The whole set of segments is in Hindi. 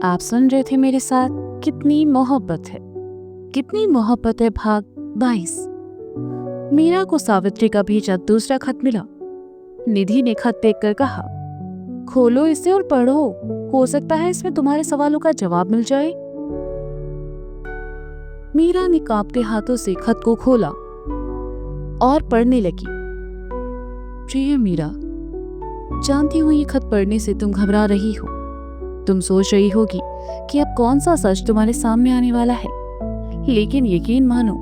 आप सुन रहे थे मेरे साथ कितनी मोहब्बत है। कितनी मोहब्बत है भाग 22। मीरा को सावित्री का भेजा दूसरा खत मिला। निधि ने खत देखकर कहा, खोलो इसे और पढ़ो, हो सकता है इसमें तुम्हारे सवालों का जवाब मिल जाए। मीरा ने कांपते हाथों से खत को खोला और पढ़ने लगी। प्रिय मीरा, जानती हूँ ये खत पढ़ने से तुम घबरा रही हो। तुम सोच रही होगी कि अब कौन सा सच तुम्हारे सामने आने वाला है, लेकिन यकीन मानो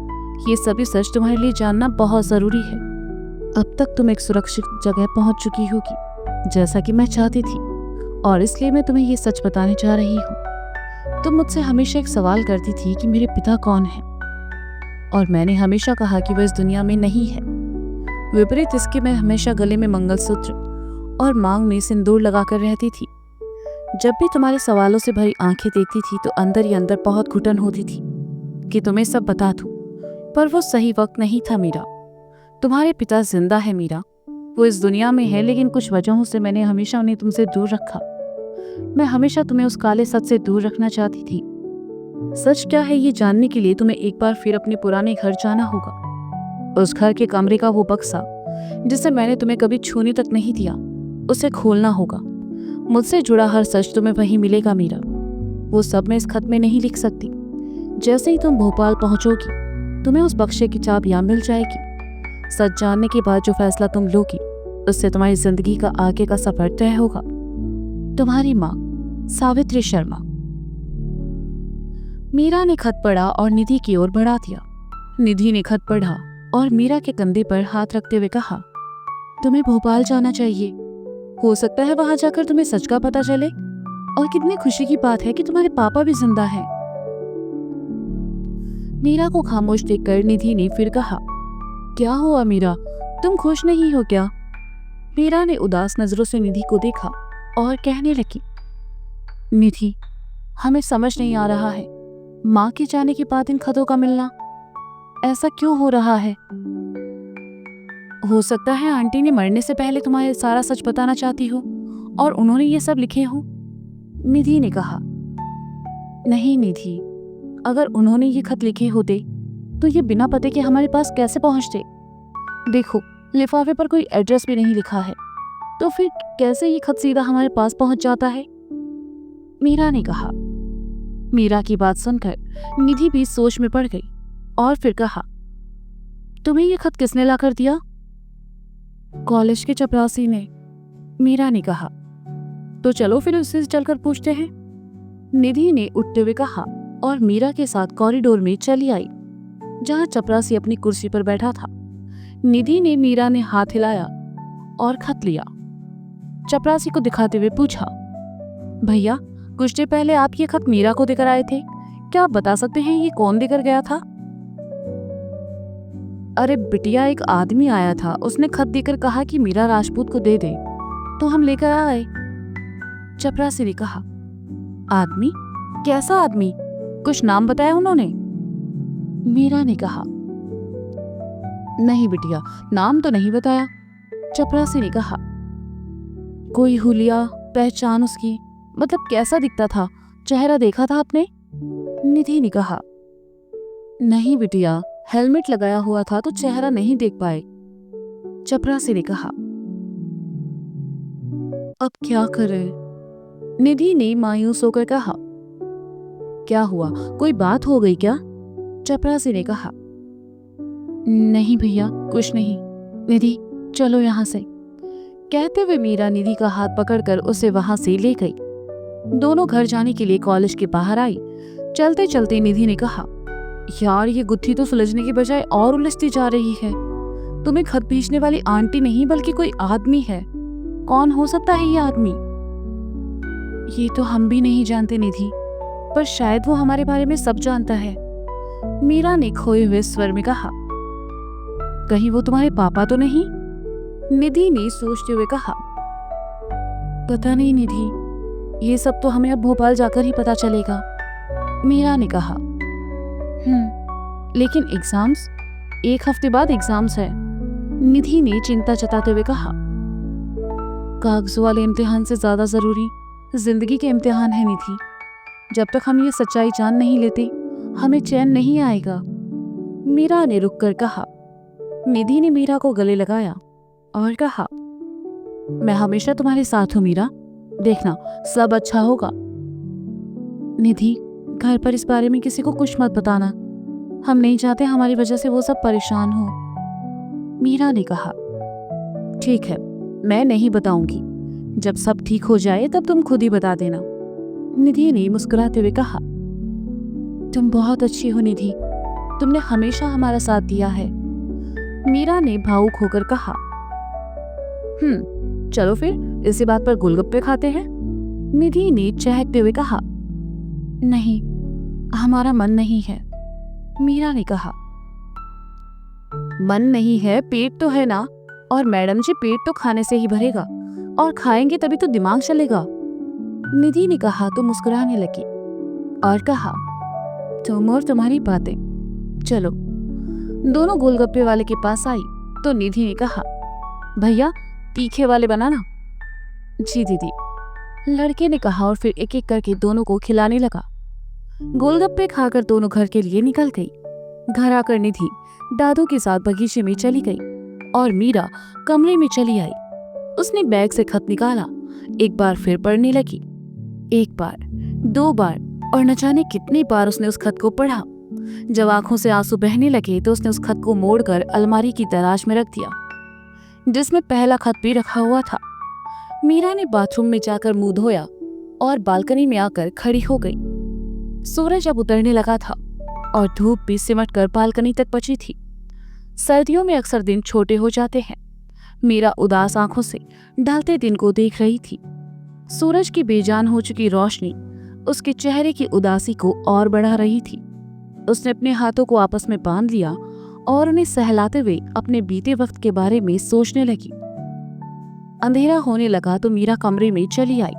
ये सभी सच तुम्हारे लिए जानना बहुत जरूरी है। अब तक तुम एक सुरक्षित जगह पहुंच चुकी होगी, जैसा कि मैं चाहती थी, और इसलिए मैं तुम्हें ये सच बताने जा रही हूँ। तुम मुझसे हमेशा एक सवाल करती थी कि मेरे पिता कौन है, और मैंने हमेशा कहा कि वह इस दुनिया में नहीं है। विपरीत इसके मैं हमेशा गले में मंगलसूत्र और मांग में सिंदूर लगाकर रहती थी। जब भी तुम्हारे सवालों से भरी आंखें देखती थी तो अंदर ही अंदर बहुत घुटन होती थी कि तुम्हें सब बता दूं, पर वो सही वक्त नहीं था मीरा। तुम्हारे पिता जिंदा है मीरा, वो इस दुनिया में है, लेकिन कुछ वजहों से मैंने हमेशा उन्हें तुमसे दूर रखा। मैं हमेशा तुम्हें उस काले सच से दूर रखना चाहती थी। सच क्या है ये जानने के लिए तुम्हें एक बार फिर अपने पुराने घर जाना होगा। उस घर के कमरे का वो बक्सा जिसे मैंने तुम्हें कभी छूने तक नहीं दिया, उसे खोलना होगा। मुझसे जुड़ा हर सच तुम्हें वहीं मिलेगा मीरा। वो सब मैं इस खत में नहीं लिख सकती। जैसे ही तुम भोपाल पहुंचोगी, तुम्हें उस बक्से की चाबियां मिल जाएगी। सच जानने के बाद जो फैसला तुम लोगी, उससे तुम्हारी जिंदगी का आगे का सफर तय होगा। तुम्हारी माँ, सावित्री शर्मा। मीरा ने खत पढ़ा और निधि की ओर बढ़ा दिया। निधि ने खत पढ़ा और मीरा के कंधे पर हाथ रखते हुए कहा, तुम्हें भोपाल जाना चाहिए। हो सकता है वहां जाकर तुम्हें सच का पता चले, और कितनी खुशी की बात है कि तुम्हारे पापा भी जिंदा हैं। मीरा को खामोश देखकर निधि ने फिर कहा, क्या हुआ मीरा, तुम खुश नहीं हो क्या? मीरा ने उदास नजरों से निधि को देखा और कहने लगी, निधि, हमें समझ नहीं आ रहा है, माँ के जाने के बाद इन खतों का मिलना ऐसा क्यों हो रहा है? हो सकता है आंटी ने मरने से पहले तुम्हारे सारा सच बताना चाहती हो और उन्होंने ये सब लिखे हो। निधि ने कहा, नहीं निधि, अगर उन्होंने ये खत लिखे होते तो ये बिना पते के हमारे पास कैसे पहुंचते? देखो, लिफाफे पर कोई एड्रेस भी नहीं लिखा है, तो फिर कैसे ये खत सीधा हमारे पास पहुंच जाता है? मीरा ने कहा। मीरा की बात सुनकर निधि भी सोच में पड़ गई और फिर कहा, तुम्हें ये खत किसने लाकर दिया? कॉलेज के चपरासी ने। मीरा ने कहा, तो चलो फिर उससे चलकर पूछते हैं। निधि ने उठते हुए कहा और मीरा के साथ कॉरिडोर में चली आई, जहां चपरासी अपनी कुर्सी पर बैठा था। निधि ने मीरा ने हाथ हिलाया और खत लिया। चपरासी को दिखाते हुए पूछा, भैया, कुछ देर पहले आप ये खत मीरा को देकर आए थे, क्या आप बता सकते हैं ये कौन देकर गया था? अरे बिटिया, एक आदमी आया था, उसने खत देकर कहा कि मीरा राजपूत को दे दे, तो हम लेकर आए। चपरासी ने कहा, आदमी? कैसा आदमी? कुछ नाम बताया उन्होंने? मीरा ने कहा, नहीं बिटिया, नाम तो नहीं बताया। चपरासी ने कहा, कोई हुलिया, पहचान उसकी, मतलब कैसा दिखता था, चेहरा देखा था आपने? निधि ने कहा, नहीं बिटिया, हेलमेट लगाया हुआ था तो चेहरा नहीं देख पाए। चपरासी ने कहा, अब क्या करें? निधि ने मायूस होकर कहा, क्या हुआ, कोई बात हो गई क्या? चपरासी ने कहा, नहीं भैया, कुछ नहीं। निधि, चलो यहाँ से। कहते हुए मीरा निधि का हाथ पकड़कर उसे वहां से ले गई। दोनों घर जाने के लिए कॉलेज के बाहर आई। चलते चलते निधि ने कहा, यार, ये गुत्थी तो सुलझने की बजाय और उलझती जा रही है। तुम्हें खत भेजने वाली आंटी नहीं बल्कि कोई आदमी है। कौन हो सकता है ये आदमी? ये तो हम भी नहीं जानते निधि, पर शायद वो हमारे बारे में सब जानता है। मीरा ने खोए हुए स्वर में कहा, कहीं वो तुम्हारे पापा तो नहीं? निधि ने सोचते हुए कहा, पता नहीं निधि, ये सब तो हमें अब भोपाल जाकर ही पता चलेगा। मीरा ने कहा, लेकिन एग्जाम्स, 1 हफ्ते बाद एग्जाम्स है। निधि ने चिंता जताते हुए कहा, कागजों वाले इम्तिहान से ज्यादा जरूरी जिंदगी के इम्तिहान है निधि। जब तक हम ये सच्चाई जान नहीं लेते हमें चैन नहीं आएगा। मीरा ने रुक कर कहा। निधि ने मीरा को गले लगाया और कहा, मैं हमेशा तुम्हारे साथ हूं मीरा, देखना सब अच्छा होगा। निधि, घर पर इस बारे में किसी को कुछ मत बताना, हम नहीं चाहते हमारी वजह से वो सब परेशान हो। मीरा ने कहा, ठीक है, मैं नहीं बताऊंगी, जब सब ठीक हो जाए तब तुम खुद ही बता देना। निधि ने मुस्कुराते हुए कहा, तुम बहुत अच्छी हो निधि, तुमने हमेशा हमारा साथ दिया है। मीरा ने भावुक होकर कहा, चलो फिर इसी बात पर गोलगप्पे खाते हैं। निधि ने चहकते हुए कहा, नहीं, हमारा मन नहीं है। मीरा ने कहा, मन नहीं है, पेट तो है ना, और मैडम जी पेट तो खाने से ही भरेगा, और खाएंगे तभी तो दिमाग चलेगा। निधि ने कहा तो मुस्कुराने लगी और कहा, तुम और तुम्हारी बातें। चलो। दोनों गोलगप्पे वाले के पास आई तो निधि ने कहा, भैया तीखे वाले बनाना। जी दीदी, लड़के ने कहा और फिर एक एक करके दोनों को खिलाने लगा। गोलगप्पे खाकर दोनों घर के लिए निकल गई। घर आकर निधि दादू के साथ बगीचे में चली गई और मीरा कमरे में चली आई। उसने बैग से खत निकाला, एक बार फिर पढ़ने लगी। एक बार, दो बार, और न जाने कितनी बार उसने उस खत को पढ़ा। जब आंखों से आंसू बहने लगे तो उसने उस खत को मोड़कर अलमारी की दराज में रख दिया, जिसमें पहला खत भी रखा हुआ था। मीरा ने बाथरूम में जाकर मुंह धोया और बालकनी में आकर खड़ी हो गई। सूरज अब उतरने लगा था और धूप भी सिमट कर बालकनी तक पहुंची थी। सर्दियों में अक्सर दिन छोटे हो जाते हैं। मीरा उदास आंखों से ढलते दिन को देख रही थी। सूरज की बेजान हो चुकी रोशनी उसके चेहरे की उदासी को और बढ़ा रही थी। उसने अपने हाथों को आपस में बांध लिया और उन्हें सहलाते हुए अपने बीते वक्त के बारे में सोचने लगी। अंधेरा होने लगा तो मीरा कमरे में चली आई।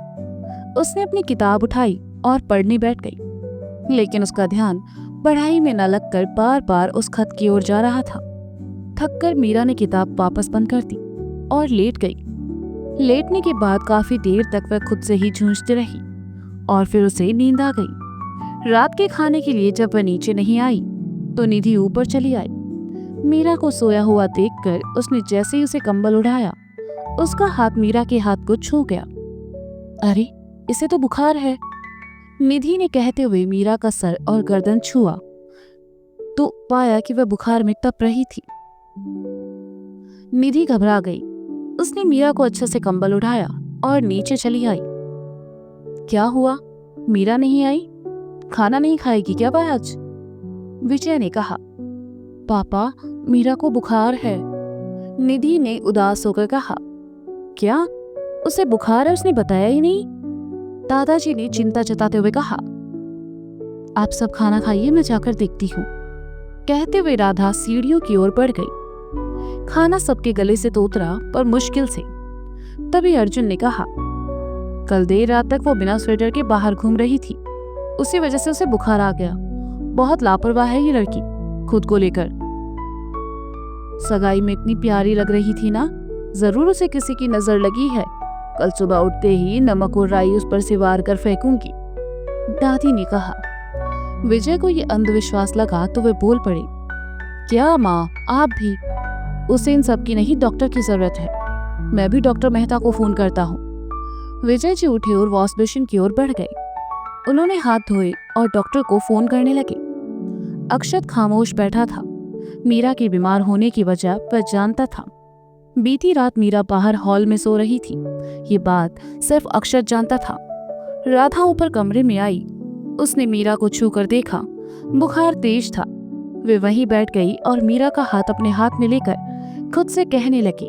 उसने अपनी किताब उठाई और पढ़ने बैठ गई, लेकिन उसका ध्यान पढ़ाई में न लगकर बार बार उस खत की ओर जा रहा था। थककर मीरा ने किताब वापस बंद कर दी और लेट गई। लेटने के बाद काफी देर तक वह खुद से ही जूझती रही और फिर उसे नींद आ गई। रात के खाने के लिए जब वह नीचे नहीं आई तो निधि ऊपर चली आई। मीरा को सोया हुआ देखकर उसने जैसे ही उसे कंबल उठाया, उसका हाथ मीरा के हाथ को छू गया। अरे, इसे तो बुखार है, निधि ने कहते हुए मीरा का सर और गर्दन छुआ तो पाया कि वह बुखार में तप रही थी। निधि घबरा गई। उसने मीरा को अच्छे से कंबल उठाया और नीचे चली आई। क्या हुआ, मीरा नहीं आई? खाना नहीं खाएगी क्या वह आज? विजय ने कहा। पापा, मीरा को बुखार है। निधि ने उदास होकर कहा। क्या, उसे बुखार है? उसने बताया ही नहीं। दादाजी ने चिंता जताते हुए कहा। आप सब खाना खाइए, मैं जाकर देखती हूँ। कहते हुए राधा सीढ़ियों की ओर बढ़ गई। खाना सबके गले से तो उतरा, पर मुश्किल से। तभी अर्जुन ने कहा, कल देर रात तक वो बिना स्वेटर के बाहर घूम रही थी, उसी वजह से उसे बुखार आ गया। बहुत लापरवाह है ये लड़की खुद को लेकर। सगाई में इतनी प्यारी लग रही थी ना, जरूर उसे किसी की नजर लगी है। कल सुबह उठते ही नमक और राई उस पर से वार कर फेंकूंगी, दादी ने कहा। विजय को ये अंधविश्वास लगा तो वे बोल पड़े। क्या माँ, आप भी? उसे इन सब की नहीं, डॉक्टर की जरूरत है। मैं भी डॉक्टर मेहता को फोन करता हूँ। विजय जी उठे और वॉश बेसिन की ओर बढ़ गए। उन्होंने हाथ धोए और डॉक्टर को फोन करने लगे। अक्षत खामोश बैठा था। मीरा के बीमार होने की वजह वह जानता था। बीती रात मीरा बाहर हॉल में सो रही थी, ये बात सिर्फ अक्षत जानता था। राधा ऊपर कमरे में आई। उसने मीरा को छू कर देखा। बुखार तेज था। वे वहीं बैठ गई और मीरा का हाथ अपने हाथ में लेकर खुद से कहने लगी,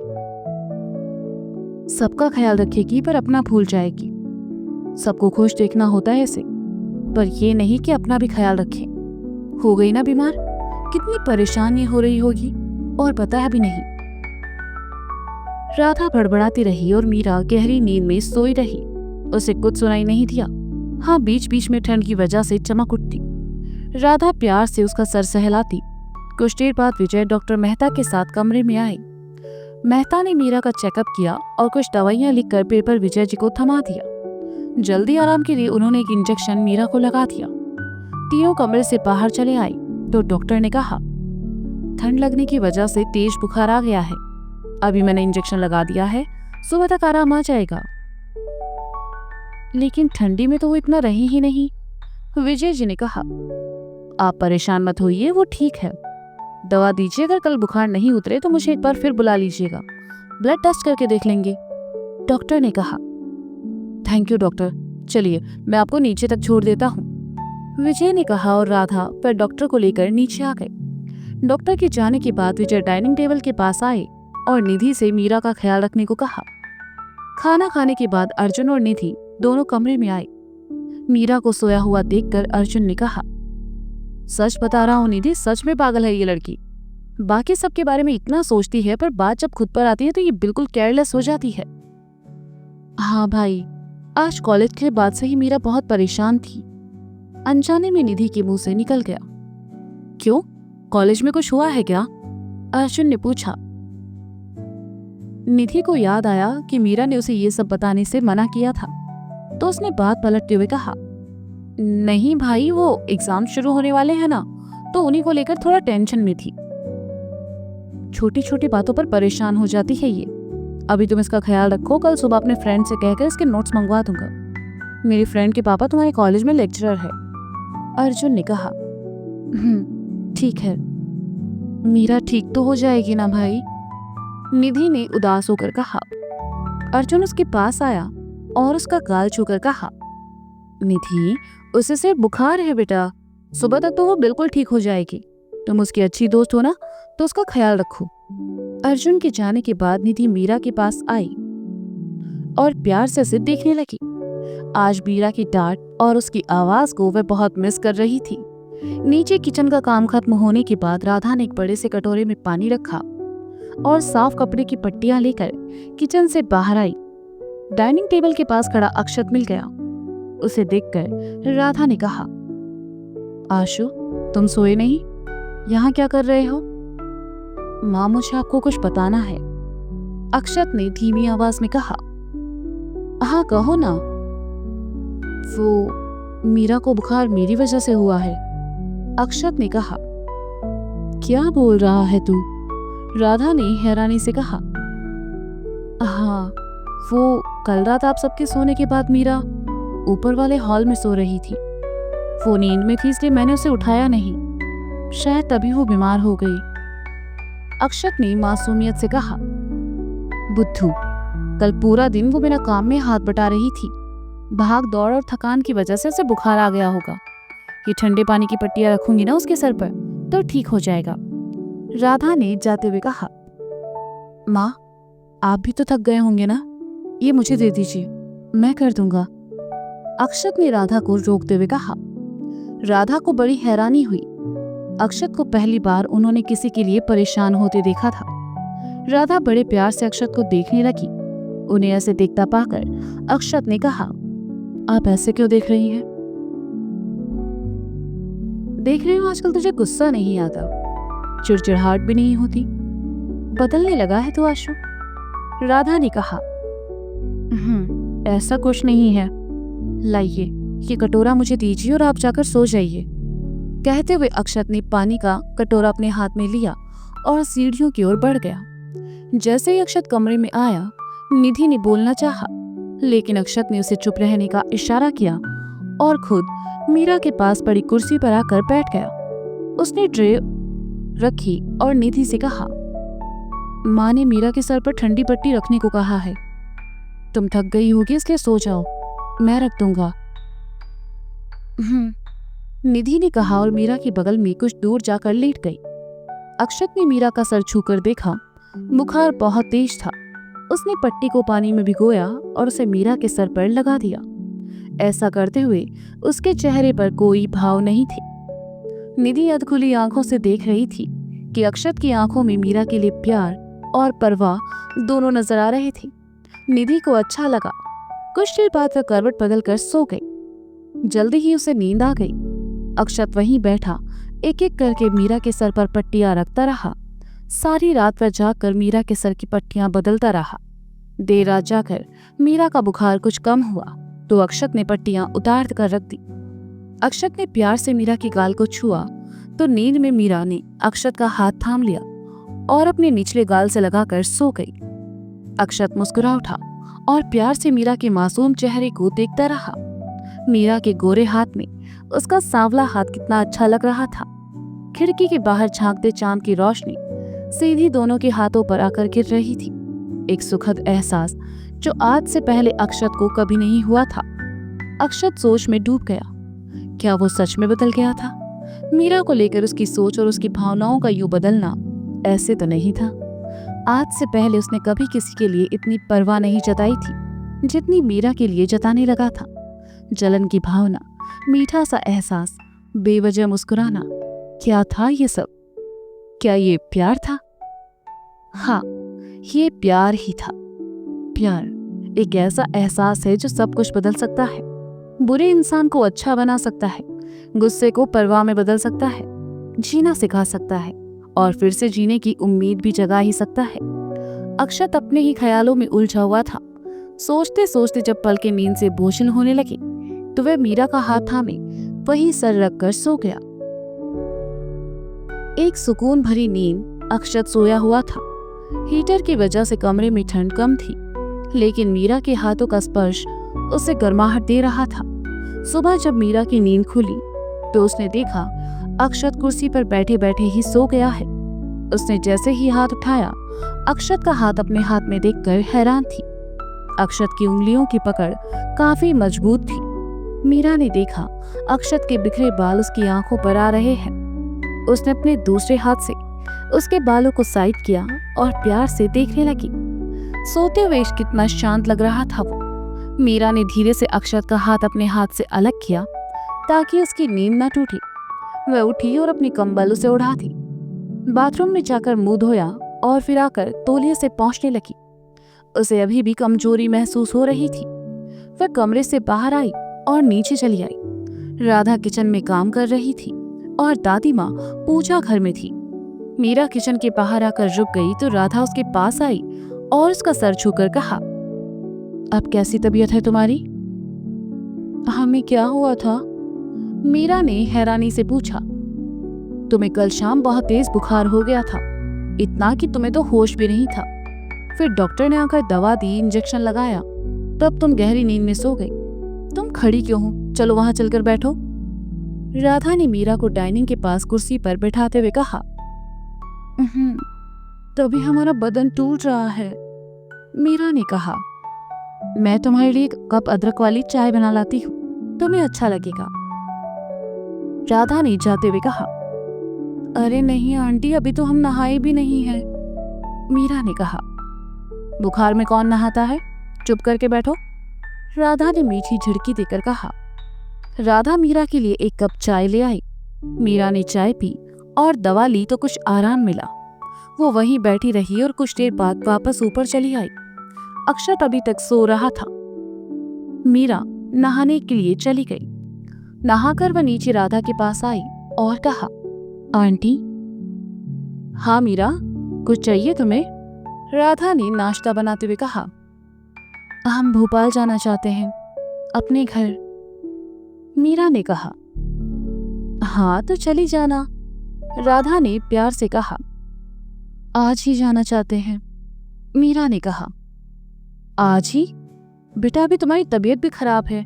सबका ख्याल रखेगी पर अपना भूल जाएगी। सबको खुश देखना होता है इसे, पर यह नहीं कि अपना भी ख्याल रखे। हो गई ना बीमार, कितनी परेशानी हो रही होगी और बताया भी नहीं। राधा बड़बड़ाती रही और मीरा गहरी नींद में सोई रही। उसे कुछ सुनाई नहीं दिया। हाँ, बीच बीच में ठंड की वजह से चमक उठती। राधा प्यार से उसका सर सहलाती। कुछ देर बाद विजय डॉक्टर मेहता के साथ कमरे में आए। मेहता ने मीरा का चेकअप किया और कुछ दवाइयां लिखकर पेपर विजय जी को थमा दिया। जल्दी आराम के लिए उन्होंने एक इंजेक्शन मीरा को लगा दिया। तीनों कमरे से बाहर चले आए तो डॉक्टर ने कहा, ठंड लगने की वजह से तेज बुखार आ गया है। अभी मैंने इंजेक्शन लगा दिया है, सुबह तक आराम आ जाएगा। लेकिन ठंडी में तो वो इतना रही ही नहीं। विजय जी ने कहा, आप परेशान मत होइए, वो ठीक है। दवा दीजिए, अगर कल बुखार नहीं उतरे तो मुझे एक बार फिर बुला लीजिएगा, ब्लड टेस्ट करके देख लेंगे। डॉक्टर ने कहा, थैंक यू डॉक्टर, चलिए मैं आपको नीचे तक छोड़ देता हूँ। विजय ने कहा और राधा पर डॉक्टर को लेकर नीचे आ गए। डॉक्टर के जाने के बाद विजय डाइनिंग टेबल के पास आए और निधि से मीरा का ख्याल रखने को कहा। खाना खाने के बाद अर्जुन और निधि दोनों कमरे में आए। मीरा को सोया हुआ देखकर अर्जुन ने कहा, सच बता रहा हूँ निधि, सच में पागल है ये लड़की। बाकी सबके बारे में इतना सोचती है, पर बात जब खुद पर आती है तो ये बिल्कुल केयरलेस हो जाती है। हाँ भाई, आज कॉलेज के बाद से ही मीरा बहुत परेशान थी। अनजाने में निधि के मुंह से निकल गया। क्यों, कॉलेज में कुछ हुआ है क्या? अर्जुन ने पूछा। निधि को याद आया कि मीरा ने उसे ये सब बताने से मना किया था, तो उसने बात पलटते हुए कहा, नहीं भाई, वो एग्जाम शुरू होने वाले हैं ना, तो उन्हीं को लेकर थोड़ा टेंशन में थी। छोटी छोटी बातों पर परेशान हो जाती है ये। अभी तुम इसका ख्याल रखो, कल सुबह अपने फ्रेंड से कहकर इसके नोट्स मंगवा दूंगा। मेरी फ्रेंड के पापा तुम्हारे कॉलेज में लेक्चरर है। अर्जुन ने कहा, ठीक है। मीरा ठीक तो हो जाएगी ना भाई? निधि ने उदास होकर कहा। अर्जुन उसके पास आया और उसका गाल छूकर कहा, निधि, उसे सिर्फ बुखार है बेटा, सुबह तक तो वो बिल्कुल ठीक हो जाएगी। तुम उसकी अच्छी दोस्त हो ना, तो उसका ख्याल रखो। अर्जुन के जाने के बाद निधि मीरा के पास आई और प्यार से उसे देखने लगी। आज मीरा की डांट और उसकी आवाज को वह बहुत मिस कर रही थी। नीचे किचन का काम खत्म होने के बाद राधा ने एक बड़े से कटोरे में पानी रखा और साफ कपड़े की पट्टियां लेकर किचन से बाहर आई। डाइनिंग टेबल के पास खड़ा अक्षत मिल गया। उसे देखकर राधा ने कहा, आशु, तुम सोए नहीं? यहाँ क्या कर रहे हो? माँ, मुझे आपको कुछ बताना है। अक्षत ने धीमी आवाज में कहा। हाँ कहो ना। वो मीरा को बुखार मेरी वजह से हुआ है। अक्षत ने कहा। क्या बोल रहा है तू? राधा ने हैरानी से कहा। हाँ, वो कल रात आप सबके सोने के बाद मीरा ऊपर वाले हॉल में सो रही थी। वो नींद में थी, इसलिए मैंने उसे उठाया नहीं। शायद तभी वो बीमार हो गई। अक्षत ने मासूमियत से कहा। बुद्धू, कल पूरा दिन वो मेरा काम में हाथ बटा रही थी। भाग दौड़ और थकान की वजह से उसे बुखार आ गया होगा। ये ठंडे पानी की पट्टियां रखूंगी ना उसके सर पर, तो ठीक हो जाएगा। राधा ने जाते हुए कहा। माँ, आप भी तो थक गए होंगे ना, ये मुझे दे दीजिए, मैं कर दूंगा। अक्षत ने राधा को रोकते हुए कहा। राधा को बड़ी हैरानी हुई। अक्षत को पहली बार उन्होंने किसी के लिए परेशान होते देखा था। राधा बड़े प्यार से अक्षत को देखने लगी। उन्हें ऐसे देखता पाकर अक्षत ने कहा, आप ऐसे क्यों देख रही हैं? देख रही हूं आजकल तुझे गुस्सा नहीं आता, चिड़चिड़ाहट भी नहीं होती, बदलने लगा है तू आशु। राधा ने कहा। ऐसा कुछ नहीं है। लाइए, ये कटोरा मुझे दीजिए और आप जाकर सो जाइए। कहते हुए अक्षत ने पानी का कटोरा अपने हाथ में लिया और सीढ़ियों की ओर बढ़ गया। जैसे ही अक्षत कमरे में आया, निधि ने बोलना चाहा, लेकिन अक्षत ने उसे चुप रहने का इशारा किया और खुद मीरा के पास पड़ी कुर्सी पर आकर बैठ गया। उसने ट्रे रखी और निधि से कहा, माँ ने मीरा के सर पर ठंडी पट्टी रखने को कहा है। तुम थक गई होगी, इसलिए सो जाओ, मैं रख दूंगा। निधि ने कहा और मीरा के बगल में कुछ दूर जाकर लेट गई। अक्षत ने मीरा का सर छूकर देखा। बुखार बहुत तेज था। उसने पट्टी को पानी में भिगोया और उसे मीरा के सर पर लगा दिया। ऐसा करते हुए उसके चेहरे पर कोई भाव नहीं थे। निधि अधखुली आंखों से देख रही थी कि अक्षत की आंखों में मीरा के लिए प्यार और परवाह दोनों नजर आ रहे थे। निधि को अच्छा लगा। कुछ देर बाद वह करवट बदलकर सो गई। जल्दी ही उसे नींद आ गई। अक्षत वहीं बैठा एक एक करके मीरा के सर पर पट्टियां रखता रहा। सारी रात वह जाकर मीरा के सर की पट्टियां बदलता रहा। देर रात जाकर मीरा का बुखार कुछ कम हुआ तो अक्षत ने पट्टियां उतार कर रख दी। अक्षत ने प्यार से मीरा के गाल को छुआ तो नींद में मीरा ने अक्षत का हाथ थाम लिया और अपने निचले गाल से लगाकर सो गई। अक्षत मुस्कुरा उठा और प्यार से मीरा के मासूम चेहरे को देखता रहा। मीरा के गोरे हाथ में उसका सांवला हाथ कितना अच्छा लग रहा था। खिड़की के बाहर झांकते चांद की रोशनी सीधी दोनों के हाथों पर आकर गिर रही थी। एक सुखद एहसास जो आज से पहले अक्षत को कभी नहीं हुआ था। अक्षत सोच में डूब गया। क्या वो सच में बदल गया था? मीरा को लेकर उसकी सोच और उसकी भावनाओं का यूं बदलना ऐसे तो नहीं था। आज से पहले उसने कभी किसी के लिए इतनी परवाह नहीं जताई थी जितनी मीरा के लिए जताने लगा था। जलन की भावना, मीठा सा एहसास, बेवजह मुस्कुराना, क्या था ये सब? क्या ये प्यार था? हाँ, ये प्यार ही था। प्यार एक ऐसा एहसास है जो सब कुछ बदल सकता है। बुरे इंसान को अच्छा बना सकता है, गुस्से को परवाह में बदल सकता है, जीना सिखा सकता है और फिर से जीने की उम्मीद भी जगा ही सकता है। अक्षत अपने ही ख्यालों में उलझा हुआ था। सोचते सोचते जब पल के नींद से बोझिल होने लगे तो वह मीरा का हाथ थामे वही सर रख कर सो गया। एक सुकून भरी नींद अक्षत सोया हुआ था। हीटर की वजह से कमरे में ठंड कम थी, लेकिन मीरा के हाथों का स्पर्श उसे गर्माहट दे रहा था। सुबह जब मीरा की नींद खुली तो उसने देखा अक्षत कुर्सी पर बैठे बैठे ही सो गया है। उसने जैसे ही हाथ उठाया, अक्षत का हाथ अपने हाथ में देखकर हैरान थी। अक्षत की उंगलियों की पकड़ काफी मजबूत थी। मीरा ने देखा अक्षत के बिखरे बाल उसकी आंखों पर आ रहे हैं। उसने अपने दूसरे हाथ से उसके बालों को साइड किया और प्यार से देखने लगी। सोते हुए कितना शांत लग रहा था वो। मीरा ने धीरे से अक्षत का हाथ अपने हाथ से अलग किया ताकि उसकी नींद न टूटे। वह उठी और अपनी कंबल उसे उड़ा दी। बाथरूम में जाकर मुंह धोया और फिर आकर तौलिए से पोंछने लगी। उसे अभी भी कमजोरी महसूस हो रही थी। वह कमरे से बाहर आई और नीचे चली आई। राधा किचन में काम कर रही थी और दादी माँ पूजा घर में थी। मीरा किचन के बाहर आकर रुक गई तो राधा उसके पास आई और उसका सर छूकर कहा, अब कैसी तबीयत है तुम्हारी? हमें क्या हुआ था? मीरा ने हैरानी से पूछा। तुम्हें कल शाम बहुत तेज बुखार हो गया था, इतना कि तुम्हें तो होश भी नहीं था। फिर डॉक्टर ने आकर दवा दी, इंजेक्शन लगाया, तब तुम गहरी नींद में सो गई। तुम खड़ी क्यों हो? चलो वहां चलकर बैठो। राधा ने मीरा को डाइनिंग के पास कुर्सी पर बैठाते हुए कहा। तभी हमारा बदन टूट रहा है। मीरा ने कहा, मैं तुम्हारे लिए एक कप अदरक वाली चाय बना लाती हूँ, तुम्हें अच्छा लगेगा। राधा ने जाते हुए कहा, अरे नहीं आंटी, अभी तो हम नहाए भी नहीं है। मीरा ने कहा, बुखार में कौन नहाता है, चुप करके बैठो। राधा ने मीठी झिड़की देकर कहा। राधा मीरा के लिए एक कप चाय ले आई। मीरा ने चाय पी और दवा ली तो कुछ आराम मिला। वो वहीं बैठी रही और कुछ देर बाद वापस ऊपर चली आई। अक्षत अभी तक सो रहा था। मीरा नहाने के लिए चली गई। नहाकर वह नीचे राधा के पास आई और कहा, आंटी। हाँ मीरा, कुछ चाहिए तुम्हें? राधा ने नाश्ता बनाते हुए कहा, हम भोपाल जाना चाहते हैं, अपने घर। मीरा ने कहा, हाँ तो चली जाना। राधा ने प्यार से कहा, आज ही जाना चाहते हैं। मीरा ने कहा, आज ही? बेटा अभी तुम्हारी तबीयत भी खराब है,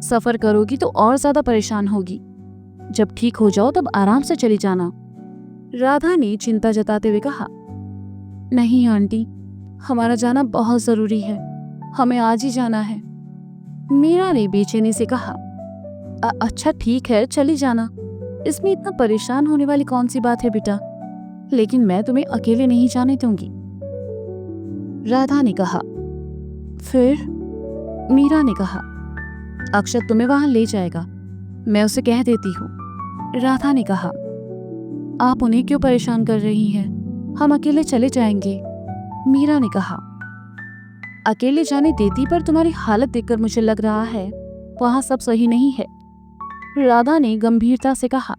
सफर करोगी तो और ज्यादा परेशान होगी। जब ठीक हो जाओ तब आराम से चली जाना। राधा ने चिंता जताते हुए कहा, नहीं आंटी, हमारा जाना बहुत जरूरी है, हमें आज ही जाना है। मीरा ने बेचैनी से कहा, अच्छा ठीक है, चली जाना, इसमें इतना परेशान होने वाली कौन सी बात है बेटा, लेकिन मैं तुम्हें अकेले नहीं जाने दूंगी। राधा ने कहा, फिर? मीरा ने कहा, अक्षत तुम्हें वहां ले जाएगा, मैं उसे कह देती हूँ। राधा ने कहा, आप उन्हें क्यों परेशान कर रही हैं, हम अकेले चले जाएंगे। मीरा ने कहा, अकेले जाने देती, पर तुम्हारी हालत देखकर मुझे लग रहा है वहां सब सही नहीं है। राधा ने गंभीरता से कहा,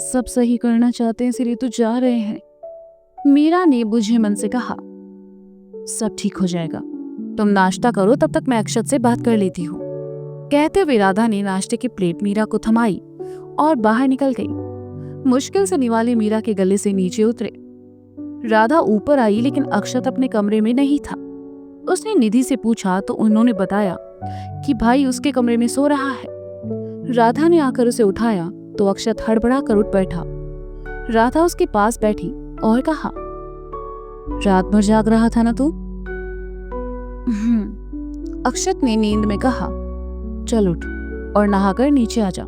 सब सही करना चाहते हैं इसलिए तो जा रहे हैं। मीरा ने बुझे मन से कहा, सब ठीक हो जाएगा, तुम नाश्ता करो, तब तक मैं अक्षत से बात कर लेती हूँ। कहते हुए राधा ने नाश्ते की प्लेट मीरा को थमाई और बाहर निकल गई। मुश्किल से निवाले मीरा के गले से नीचे उतरे। राधा ऊपर आई, लेकिन अक्षत अपने कमरे में नहीं था। उसने निधि से पूछा तो उन्होंने बताया कि भाई उसके कमरे में सो रहा है। राधा ने आकर उसे उठाया तो अक्षत हड़बड़ा कर उठ बैठा। राधा उसके पास बैठी और कहा, रात भर जाग रहा था ना तू? अक्षत ने नींद में कहा, चल उठ और नहाकर नीचे आ जा,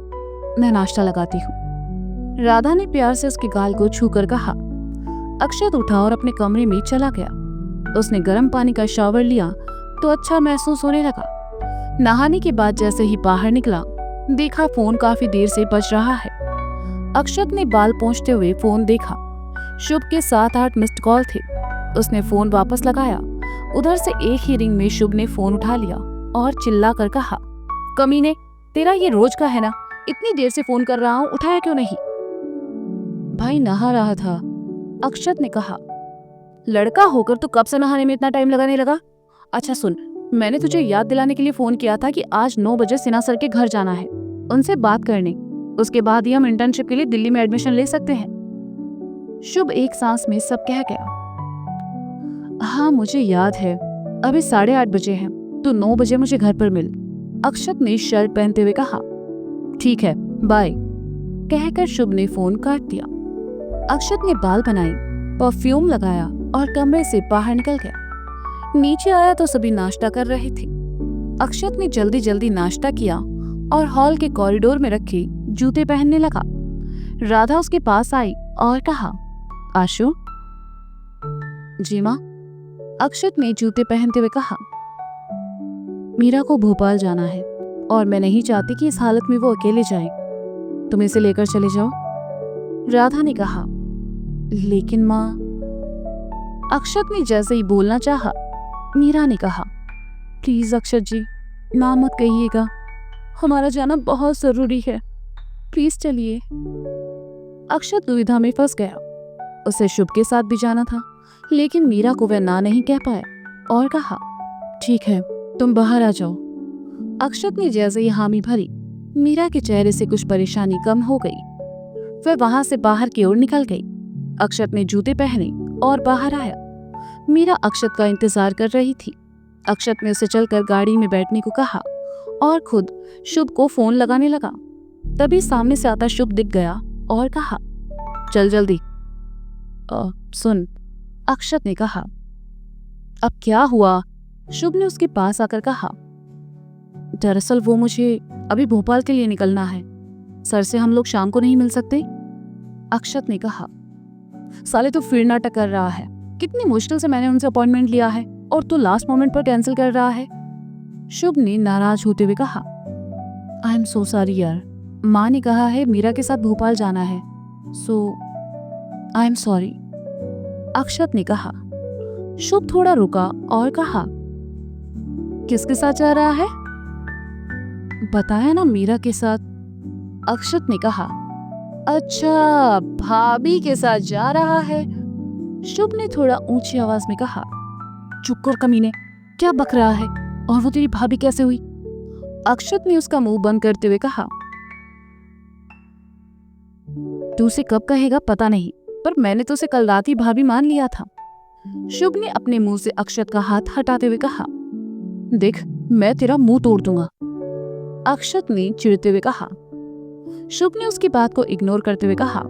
मैं नाश्ता लगाती हूँ। राधा ने प्यार से उसके गाल को छूकर कहा। अक्षत उठा और अपने कमरे में चला गया। उसने गर्म पानी का शावर लिया तो अच्छा महसूस होने लगा। नहाने के बाद जैसे ही बाहर निकला, देखा फोन काफी देर से बज रहा है। अक्षत ने बाल पोंछते हुए फोन देखा। शुभ के 7-8 मिस्ड कॉल थे। उसने फोन वापस लगाया। उधर से एक ही रिंग में शुभ ने फोन उठा लिया और चिल्ला कर कहा, कमीने, तेरा ये रोज का है ना, इतनी देर से फोन कर रहा हूँ, उठाया क्यों नहीं? भाई नहा रहा था, अक्षत ने कहा। लड़का होकर तो कब से नहाने में इतना टाइम लगाने लगा? अच्छा सुन, मैंने तुझे याद दिलाने के लिए फोन किया था कि आज 9 बजे सिन्हा सर के घर जाना है, उनसे बात करने। उसके बाद ही हम इंटर्नशिप के लिए दिल्ली में एडमिशन ले सकते हैं। शुभ एक सांस में सब कह गया। हाँ मुझे याद है, अभी 8:30 बजे हैं, तो 9 बजे मुझे घर पर मिल। अक्षत ने शर्ट पहनते हुए कहा। ठीक है, बाय, कहकर शुभ ने फोन काट दिया। अक्षत ने बाल बनाई, परफ्यूम लगाया और कमरे से बाहर निकल गया। नीचे आया तो सभी नाश्ता कर रहे थे। अक्षत ने जल्दी जल्दी नाश्ता किया और हॉल के कॉरिडोर में रखे जूते पहनने लगा। राधा उसके पास आई और कहा, आशु। जी माँ, अक्षत ने जूते पहनते हुए कहा। मीरा को भोपाल जाना है और मैं नहीं चाहती कि इस हालत में वो अकेले जाए, तुम इसे लेकर चले जाओ। राधा ने कहा। लेकिन माँ, अक्षत ने जैसे ही बोलना चाहा, मीरा ने कहा, प्लीज अक्षत जी, ना मत कहिएगा, हमारा जाना बहुत जरूरी है, प्लीज चलिए। अक्षत दुविधा में फंस गया। उसे शुभ के साथ भी जाना था, लेकिन मीरा को वह ना नहीं कह पाया और कहा, ठीक है, तुम बाहर आ जाओ। अक्षत ने जैसे ही हामी भरी, मीरा के चेहरे से कुछ परेशानी कम हो गई। वह वहां से बाहर की ओर निकल गई। अक्षत ने जूते पहने और बाहर आया। मीरा अक्षत का इंतजार कर रही थी। अक्षत ने उसे चलकर गाड़ी में बैठने को कहा और खुद शुभ को फोन लगाने लगा। तभी सामने से आता शुभ दिख गया और कहा, चल जल्दी। सुन, अक्षत ने कहा। अब क्या हुआ? शुभ ने उसके पास आकर कहा। दरअसल वो मुझे अभी भोपाल के लिए निकलना है, सर से हम लोग शाम को नहीं मिल सकते? अक्षत ने कहा। साले तो फिर नाटक कर रहा है, कितनी मुश्किल से मैंने उनसे अपॉइंटमेंट लिया है और तू लास्ट मोमेंट पर कैंसिल कर रहा है। शुभ ने नाराज होते हुए कहा। आई एम सो सॉरी यार, माँ ने कहा है मीरा के साथ भोपाल जाना है, सो आई एम सॉरी, अक्षत ने कहा। शुभ थोड़ा रुका और कहा, किसके साथ जा रहा है? बताया ना, मीरा के साथ, अक्षत ने कहा। अच्छा, भाभी के साथ जा रहा है, शुभ ने थोड़ा ऊंची आवाज में कहा। चुप कर कमीने, क्या बक रहा है? और वो तेरी भाभी कैसे हुई? अक्षत ने उसका मुंह बंद करते हुए कहा। तू उसे कब कहेगा पता नहीं, पर मैंने तो उसे कल रात ही भाभी मान लिया था। शुभ ने अपने मुंह से अक्षत का हाथ हटाते हुए कहा। देख, मैं तेरा मुंह तोड़ दूंगा, अक्षत ने चिढ़ते हुए कहा। शुभ ने उसकी बात को इग्नोर करते हुए कहा।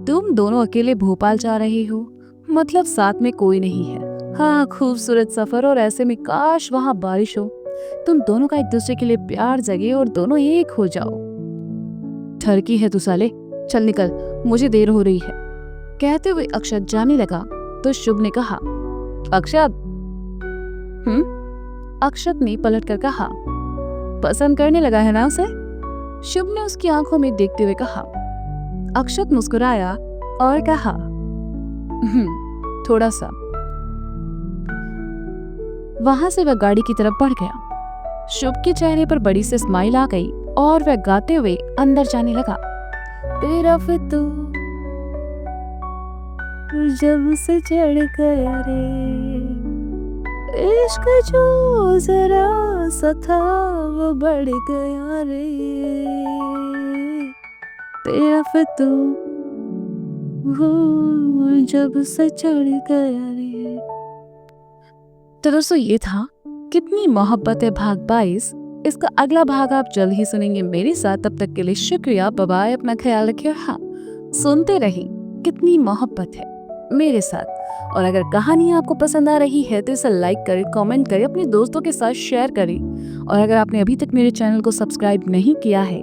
तुम दोनों अकेले भोपाल जा रहे हो, मतलब साथ में कोई नहीं है। हाँ, खूबसूरत सफर, और ऐसे में काश वहां बारिश हो, तुम दोनों का एक दूसरे के लिए प्यार जगे और दोनों एक हो जाओ। ठरकी है तू साले, चल निकल, मुझे देर हो रही है। कहते हुए अक्षत जाने लगा तो शुभ ने कहा, अक्षत। अक्षत ने पलट कर कहा, पसंद करने लगा है ना उसे? शुभ ने उसकी आंखों में देखते हुए कहा। अक्षत मुस्कुराया और कहा, थोड़ा सा। वहां से वह गाड़ी की तरफ बढ़ गया। शुभ के चेहरे पर बड़ी सी स्माइल आ गई और वह गाते हुए अंदर जाने लगा। तेरा फितूर जब से चढ़ गया रे, इश्क जो जरा सा था वो बढ़ गया रे, तेरा फितूर वो जब से चढ़ गया रे। तो दोस्तों ये था कितनी मोहब्बत है भाग 22। इसका अगला भाग आप जल्द ही सुनेंगे मेरे साथ। तब तक के लिए शुक्रिया, बाय बाय, अपना ख्याल रखिए। हाँ, सुनते रहिए कितनी मोहब्बत है मेरे साथ। और अगर कहानी आपको पसंद आ रही है तो इसे लाइक करें, कमेंट करें, अपने दोस्तों के साथ शेयर करें। और अगर आपने अभी तक मेरे चैनल को सब्सक्राइब नहीं किया है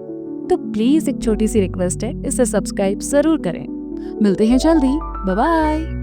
तो प्लीज एक छोटी सी रिक्वेस्ट है, इसे सब्सक्राइब जरूर करें। मिलते हैं जल्दी, बाय बाय।